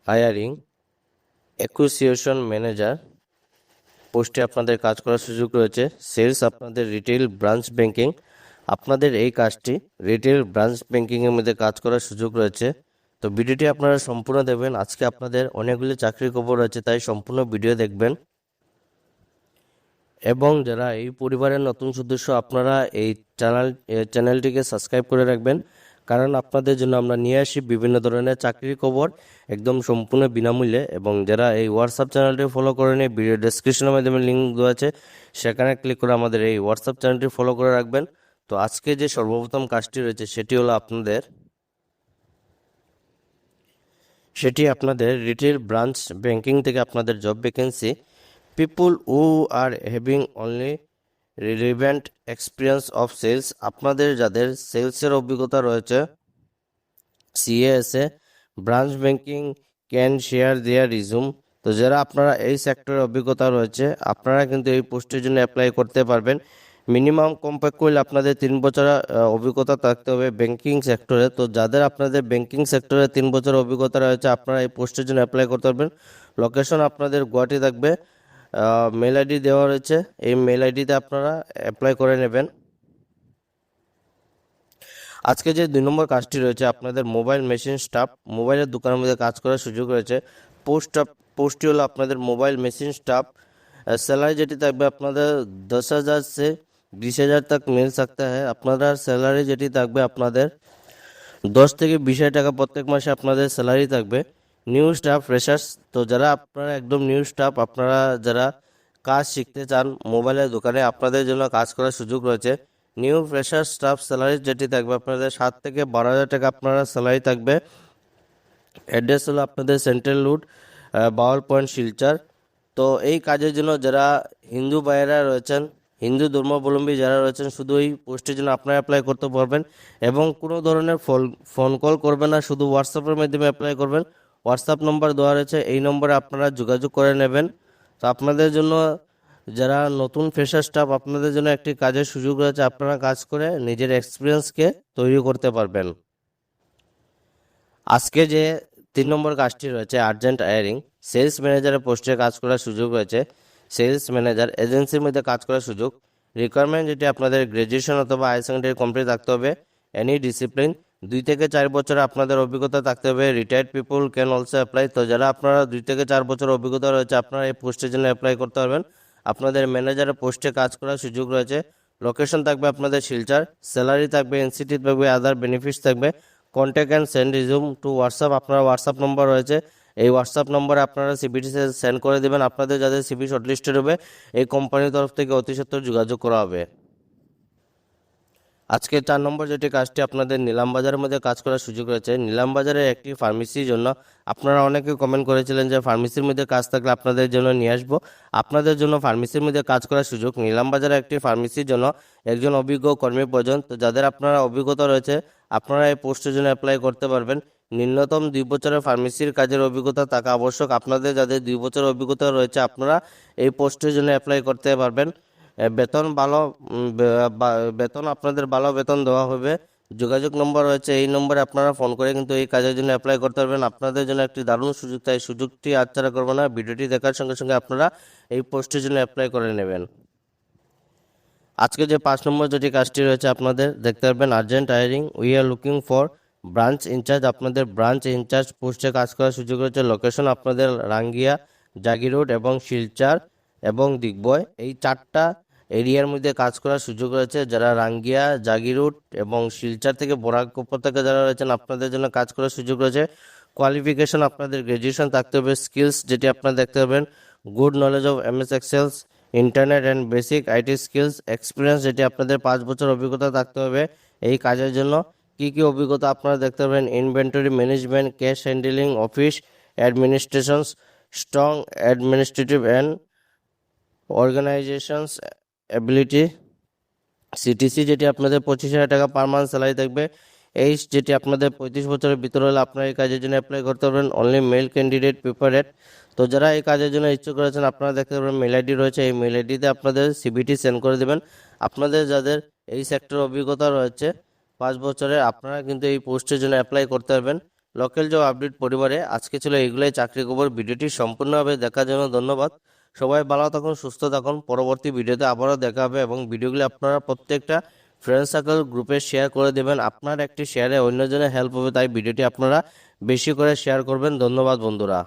Hiring acquisition manager পোস্টে আপনাদের কাজ করার সুযোগ রয়েছে। সেলস আপনাদের রিটেল ব্রাঞ্চ ব্যাংকিং, আপনাদের এই কাজটি রিটেল ব্রাঞ্চ ব্যাংকিংয়ের মধ্যে কাজ করার সুযোগ রয়েছে। তো ভিডিওটি আপনারা সম্পূর্ণ দেখবেন। আজকে আপনাদের অনেকগুলি চাকরির খবর রয়েছে, তাই সম্পূর্ণ ভিডিও দেখবেন। এবং যারা এই পরিবারের নতুন সদস্য, আপনারা এই চ্যানেলটিকে সাবস্ক্রাইব করে রাখবেন, কারণ আপনাদের জন্য আমরা নিয়ে আসি বিভিন্ন ধরনের চাকরির খবর একদম সম্পূর্ণ বিনামূল্যে। এবং যারা এই হোয়াটসঅ্যাপ চ্যানেলটি ফলো করেন, ভিডিও ডেসক্রিপশনের মাধ্যমে লিঙ্ক দেওয়া আছে, সেখানে ক্লিক করে আমাদের এই হোয়াটসঅ্যাপ চ্যানেলটি ফলো করে রাখবেন। তো আজকে যে সর্বপ্রথম কাজটি রয়েছে সেটি আপনাদের রিটেল ব্রাঞ্চ ব্যাংকিং থেকে আপনাদের job vacancy. People who are having only relevant experience of sales, আপনাদের যাদের সেলসের অভিজ্ঞতা রয়েছে CSA branch banking can share their resume. তো যারা আপনারা এই সেক্টরের অভিজ্ঞতা রয়েছে, আপনারা কিন্তু এই পোস্টের জন্য অ্যাপ্লাই করতে পারবেন। মিনিমাম কমপক্ষে হলে আপনাদের 3 বছর অভিজ্ঞতা থাকতে হবে ব্যাংকিং সেক্টরে। তো যাদের আপনাদের ব্যাংকিং সেক্টরে 3 বছর অভিজ্ঞতা রয়েছে, আপনারা এই পোস্টের জন্য অ্যাপ্লাই করতে পারবেন। লোকেশন আপনাদের গুয়াহাটি থাকবে। মেল আইডি দেওয়া রয়েছে, এই মেল আইডিতে আপনারা অ্যাপ্লাই করে নেবেন। আজকে যে 2 নম্বর কাজটি রয়েছে আপনাদের মোবাইল মেশিন স্টাফ, মোবাইলের দোকানের মধ্যে কাজ করার সুযোগ রয়েছে। পোস্টটি হলো আপনাদের মোবাইল মেশিন স্টাফ। স্যালারি যেটি থাকবে আপনাদের 10,000 से 20,000 तक मिल सकता है। আপনারা স্যালারি যেটি থাকবে আপনাদের 10 থেকে 20,000 টাকা প্রত্যেক মাসে আপনাদের স্যালারি থাকবে। নিউ স্টাফ ফ্রেশার্স, তো যারা আপনারা একদম নিউ স্টাফ, আপনারা যারা কাজ শিখতে চান মোবাইলের দোকানে, আপনাদের জন্য কাজ করার সুযোগ রয়েছে। নিউ ফ্রেশার স্টাফ স্যালারি যেটি থাকবে আপনাদের 7 থেকে 12,000 টাকা আপনারা স্যালারি থাকবে। অ্যাড্রেস হলো আপনাদের সেন্ট্রাল রোড, বাউল পয়েন্ট, শিলচর। তো এই কাজের জন্য যারা হিন্দু ভাইয়েরা রয়েছেন, হিন্দু ধর্মাবলম্বী যারা রয়েছেন, শুধু এই পোস্টের জন্য আপনারা অ্যাপ্লাই করতে পারবেন। এবং কোনো ধরনের ফোন কল করবেন না, শুধু হোয়াটসঅ্যাপের মাধ্যমে অ্যাপ্লাই করবেন। হোয়াটসঅ্যাপ নম্বর দেওয়া রয়েছে, এই নম্বরে আপনারা যোগাযোগ করে নেবেন। তো আপনাদের জন্য যারা নতুন ফ্রেশার স্টাফ, আপনাদের জন্য একটি কাজের সুযোগ রয়েছে, আপনারা কাজ করে নিজের এক্সপিরিয়েন্সকে তৈরি করতে পারবেন। আজকে যে 3 নম্বর কাজটি রয়েছে আর্জেন্ট হায়ারিং, সেলস ম্যানেজারের পোস্টে কাজ করার সুযোগ রয়েছে। সেলস ম্যানেজার এজেন্সির মধ্যে কাজ করার সুযোগ। রিকোয়ারমেন্ট যেটি আপনাদের গ্র্যাজুয়েশন অথবা হায়ার সেকেন্ডারি কমপ্লিট থাকতে হবে। এনি ডিসিপ্লিন 2 থেকে 4 বছর আপনাদের অভিজ্ঞতা থাকতে হবে। Retired people can also apply. তো যারা আপনারা 2 থেকে 4 বছর অভিজ্ঞতা রয়েছে, আপনারা এই পোস্টের জন্য অ্যাপ্লাই করতে পারবেন। আপনাদের ম্যানেজারের পোস্টে কাজ করার সুযোগ রয়েছে। লোকেশন থাকবে আপনাদের শিলচর। স্যালারি থাকবে, এনসিটি থাকবে, আদার বেনিফিটস থাকবে। Contact and send resume to WhatsApp, আপনার হোয়াটসঅ্যাপ নম্বর রয়েছে, এই হোয়াটসঅ্যাপ নম্বরে আপনারা সিভিটি সেন্ড করে দেবেন। আপনাদের যাদের সিভি শর্টলিস্টেড হবে, এই কোম্পানির তরফ থেকে অতি সত্বর যোগাযোগ করা হবে। আজকে 4 নম্বর যেটি কাজটি আপনাদের নিলাম বাজারের মধ্যে কাজ করার সুযোগ রয়েছে। নিলাম বাজারে একটি ফার্মেসির জন্য, আপনারা অনেকে কমেন্ট করেছিলেন যে ফার্মেসির মধ্যে কাজ থাকলে আপনাদের জন্য নিয়ে আসবো। আপনাদের জন্য ফার্মেসির মধ্যে কাজ করার সুযোগ। নিলাম বাজারে একটি ফার্মেসির জন্য একজন অভিজ্ঞ কর্মী প্রয়োজন। তো যাদের আপনারা অভিজ্ঞতা রয়েছে, আপনারা এই পোস্টের জন্য অ্যাপ্লাই করতে পারবেন। ন্যূনতম 2 বছরের ফার্মেসির কাজের অভিজ্ঞতা থাকা আবশ্যক। আপনাদের যাদের 2 বছরের অভিজ্ঞতা রয়েছে, আপনারা এই পোস্টের জন্য অ্যাপ্লাই করতে পারবেন। বেতন ভালো, বেতন আপনাদের ভালো বেতন দেওয়া হবে। যোগাযোগ নম্বর রয়েছে, এই নম্বরে আপনারা ফোন করে কিন্তু এই কাজের জন্য অ্যাপ্লাই করতে পারবেন। আপনাদের জন্য একটি দারুণ সুযোগ, তাই সুযোগটি হাতছাড়া করবেন না। ভিডিওটি দেখার সঙ্গে সঙ্গে আপনারা এই পোস্টের জন্য অ্যাপ্লাই করে নেবেন। আজকে যে 5 নম্বর যেটি কাজটি রয়েছে আপনাদের দেখতে পারবেন urgent hiring, we are looking for branch incharge, আপনাদের ব্রাঞ্চ ইনচার্জ পোস্টে কাজ করার সুযোগ রয়েছে। লোকেশন আপনাদের রাঙ্গিয়া, জাগিরোড এবং শিলচর এবং দিগবয়, এই 4টা এরিয়ার মধ্যে কাজ করার সুযোগ রয়েছে। যারা রাঙ্গিয়া, জাগিরোড এবং শিলচর থেকে বরাক উপত্যকা যারা রয়েছেন, আপনাদের জন্য কাজ করার সুযোগ রয়েছে। কোয়ালিফিকেশন আপনাদের গ্র্যাজুয়েশন থাকতে হবে। স্কিলস যেটি আপনারা দেখতে পাবেন, good knowledge of MS excels, internet and basic IT skills. Experience যেটি আপনাদের 5 বছর অভিজ্ঞতা থাকতে হবে এই কাজের জন্য। কি কি অভিজ্ঞতা আপনারা দেখতে পাবেন, inventory management, cash handling, office administrations, strong administrative and organisations ability. CTC যেটি আপনাদের 25,000 টাকা পার মান্থ স্যালারি থাকবে। এইজ যেটি আপনাদের 35 বছরের ভিতরে হলে আপনারা এই কাজের জন্য অ্যাপ্লাই করতে পারবেন। Only male candidate prepared. তো যারা এই কাজের জন্য ইচ্ছুক রয়েছেন, আপনারা দেখতে পাবেন মেল আইডি রয়েছে, এই মেল আইডিতে আপনাদের সিভিটি সেন্ড করে দেবেন। আপনাদের যাদের এই সেক্টর অভিজ্ঞতা রয়েছে 5 বছরের, আপনারা কিন্তু এই পোস্টের জন্য অ্যাপ্লাই করতে পারবেন। লোকাল জব আপডেট পরিবারে আজকে ছিল এগুলাই চাকরি খবর। ভিডিওটি সম্পূর্ণভাবে দেখার জন্য ধন্যবাদ। সবাই ভালো থাকুন, সুস্থ থাকুন। পরবর্তী ভিডিওতে আবারও দেখা হবে এবং ভিডিওগুলি আপনারা প্রত্যেকটা ফ্রেন্ড সার্কেল গ্রুপে শেয়ার করে দেবেন। আপনার একটি শেয়ারে অন্যজনের হেল্প হবে, তাই ভিডিওটি আপনারা বেশি করে শেয়ার করবেন। ধন্যবাদ বন্ধুরা।